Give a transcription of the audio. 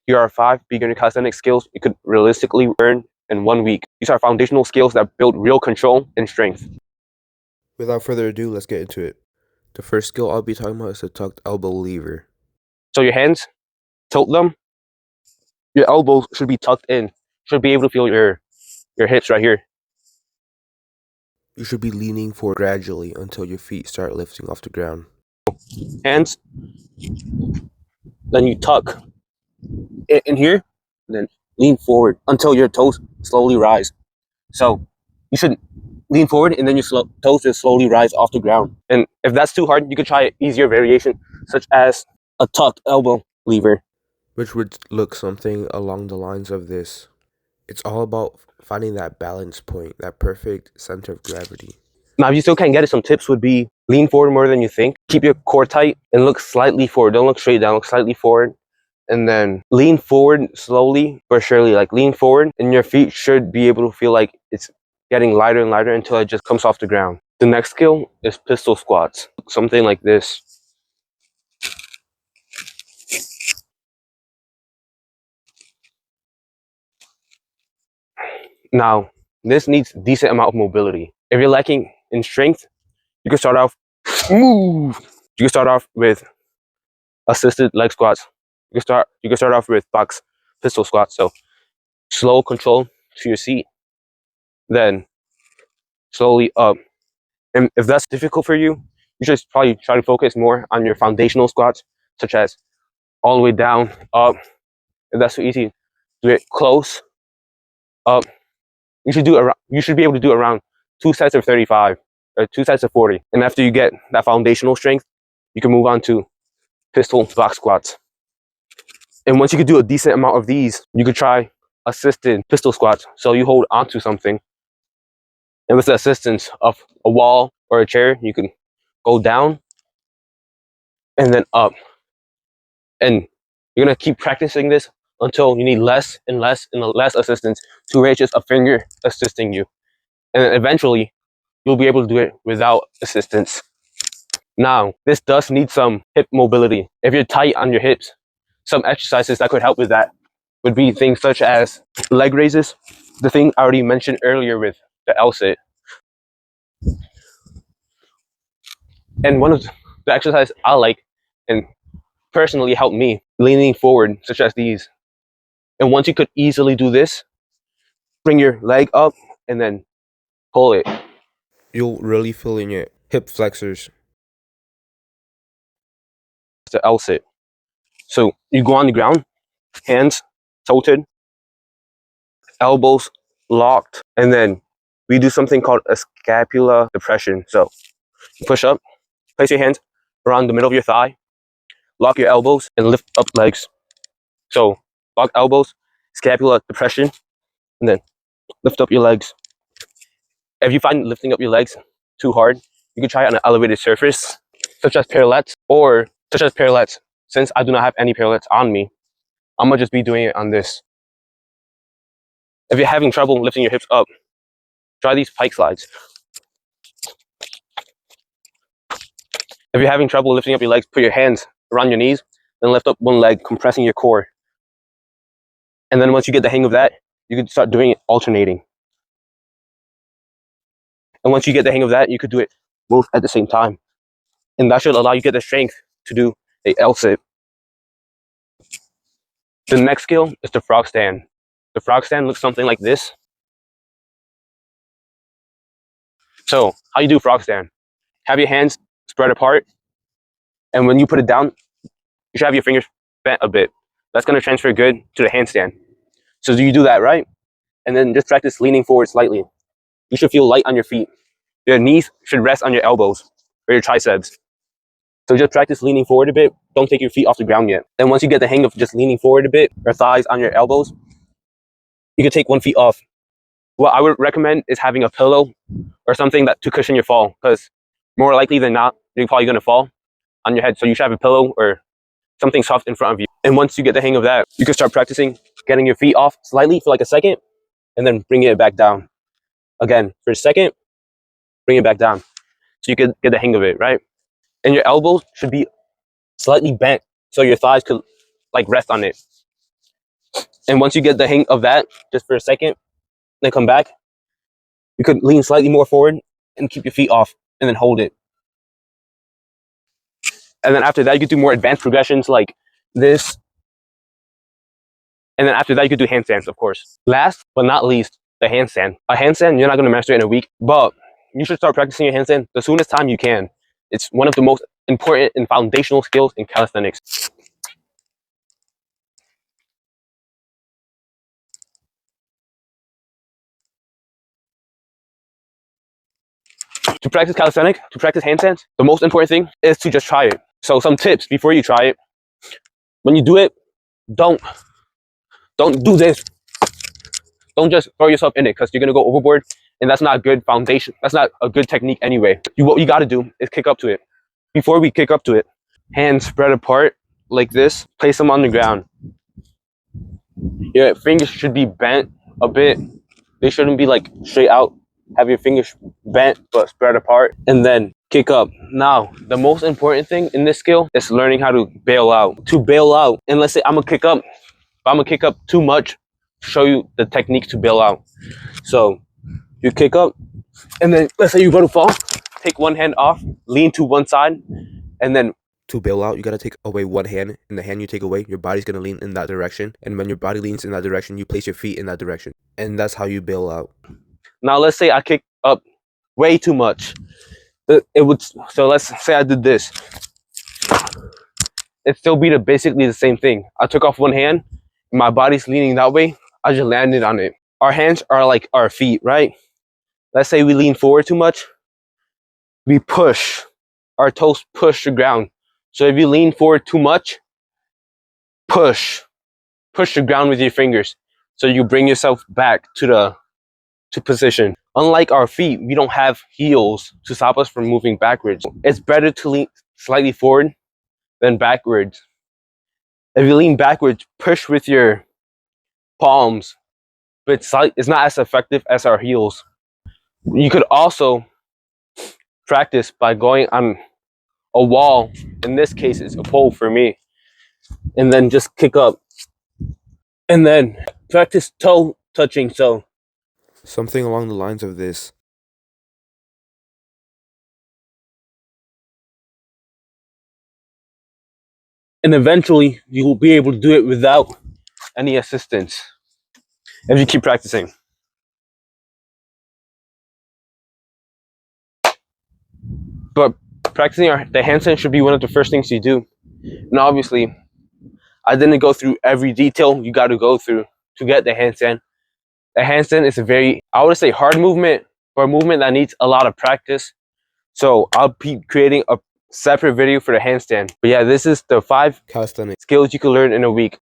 Here are 5 beginner calisthenics skills you could realistically learn in 1 week. These are foundational skills that build real control and strength. Without further ado, let's get into it. The first skill I'll be talking about is the tucked elbow lever. So your hands, tilt them. Your elbows should be tucked in. Should be able to feel your hips right here. You should be leaning forward gradually until your feet start lifting off the ground. Hands, then you tuck in here, then lean forward until your toes slowly rise. So you should lean forward and then your toes just slowly rise off the ground. And if that's too hard, you could try an easier variation, such as a tucked elbow lever, which would look something along the lines of this. It's all about finding that balance point, that perfect center of gravity. Now, if you still can't get it, some tips would be lean forward more than you think. Keep your core tight and look slightly forward. Don't look straight down, look slightly forward. And then lean forward slowly but surely, like lean forward, and your feet should be able to feel like it's getting lighter and lighter until it just comes off the ground. The next skill is pistol squats, something like this. Now, this needs decent amount of mobility. If you're lacking in strength, you can start off with assisted leg squats. You can start off with box pistol squats. So slow control to your seat, then slowly up. And if that's difficult for you, you should probably try to focus more on your foundational squats, such as all the way down, up. If that's too easy, do it close, up. You should be able to do around 2 sets of 35 or 2 sets of 40. And after you get that foundational strength, you can move on to pistol box squats. And once you can do a decent amount of these, you could try assisted pistol squats. So you hold onto something, and with the assistance of a wall or a chair, you can go down and then up. And you're gonna keep practicing this until you need less and less and less assistance to where it's just a finger assisting you. And then eventually, you'll be able to do it without assistance. Now, this does need some hip mobility. If you're tight on your hips, some exercises that could help with that would be things such as leg raises, the thing I already mentioned earlier with the L-sit. And one of the exercises I like and personally helped me, leaning forward, such as these. And once you could easily do this, bring your leg up and then pull it. You'll really feel in your hip flexors. It's the L-sit. So you go on the ground, hands tilted, elbows locked, and then we do something called a scapula depression. So you push up, place your hands around the middle of your thigh, lock your elbows, and lift up legs. So lock elbows, scapula depression, and then lift up your legs. If you find lifting up your legs too hard, you can try it on an elevated surface, such as pirouettes. Since I do not have any pirouettes on me, I'm gonna just be doing it on this. If you're having trouble lifting your hips up, try these pike slides. If you're having trouble lifting up your legs, put your hands around your knees, then lift up one leg, compressing your core. And then once you get the hang of that, you can start doing it alternating. And once you get the hang of that, you could do it both at the same time. And that should allow you to get the strength to do a L-sit. The next skill is the frog stand. The frog stand looks something like this. So how you do frog stand? Have your hands spread apart, and when you put it down, you should have your fingers bent a bit. That's going to transfer good to the handstand. So you do that, right? And then just practice leaning forward slightly. You should feel light on your feet. Your knees should rest on your elbows or your triceps. So just practice leaning forward a bit. Don't take your feet off the ground yet. Then once you get the hang of just leaning forward a bit, your thighs on your elbows, you can take one foot off. What I would recommend is having a pillow or something to cushion your fall, because more likely than not, you're probably going to fall on your head. So you should have a pillow or something soft in front of you. And once you get the hang of that, you can start practicing getting your feet off slightly for like a second, and then bringing it back down. Again, for a second, bring it back down. So you can get the hang of it, right? And your elbows should be slightly bent so your thighs could like rest on it. And once you get the hang of that, just for a second, then come back, you could lean slightly more forward and keep your feet off and then hold it. And then after that, you could do more advanced progressions like this. And then after that, you could do handstands, of course. Last but not least, the handstand. A handstand, you're not going to master it in a week, but you should start practicing your handstand the soonest time you can. It's one of the most important and foundational skills in calisthenics. To practice calisthenics, to practice handstands, the most important thing is to just try it. So some tips before you try it. When you do it, don't do this. Don't just throw yourself in it because you're going to go overboard, and that's not a good foundation. That's not a good technique anyway. What you got to do is kick up to it. Before we kick up to it, hands spread apart like this. Place them on the ground. Your fingers should be bent a bit. They shouldn't be like straight out. Have your fingers bent but spread apart, and then kick up. Now, the most important thing in this skill is learning how to bail out. To bail out, and let's say I'm gonna kick up. If I'm gonna kick up too much, show you the technique to bail out. So you kick up, and then let's say you're gonna fall. Take one hand off, lean to one side, and then To bail out, you gotta take away one hand, and the hand you take away, your body's gonna lean in that direction. And when your body leans in that direction, you place your feet in that direction. And that's how you bail out. now let's say I kick up way too much. So let's say I did this. It'd still be basically the same thing. I took off one hand, my body's leaning that way, I just landed on it. Our hands are like our feet, right? Let's say we lean forward too much, we push. Our toes push the ground. So if you lean forward too much, push the ground with your fingers. So you bring yourself back to position. Unlike our feet, we don't have heels to stop us from moving backwards. It's better to lean slightly forward than backwards. If you lean backwards, push with your palms, but it's not as effective as our heels. You could also practice by going on a wall. In this case, it's a pole for me. And then just kick up. And then practice toe touching. So Something along the lines of this. and eventually you will be able to do it without any assistance if you keep practicing. But practicing the handstand should be one of the first things you do. And obviously, I didn't go through every detail you got to go through to get the handstand. The handstand is a very, I would say, hard movement, but a movement that needs a lot of practice. So I'll be creating a separate video for the handstand. But yeah, this is the 5 Calisthenics. skills you can learn in a week.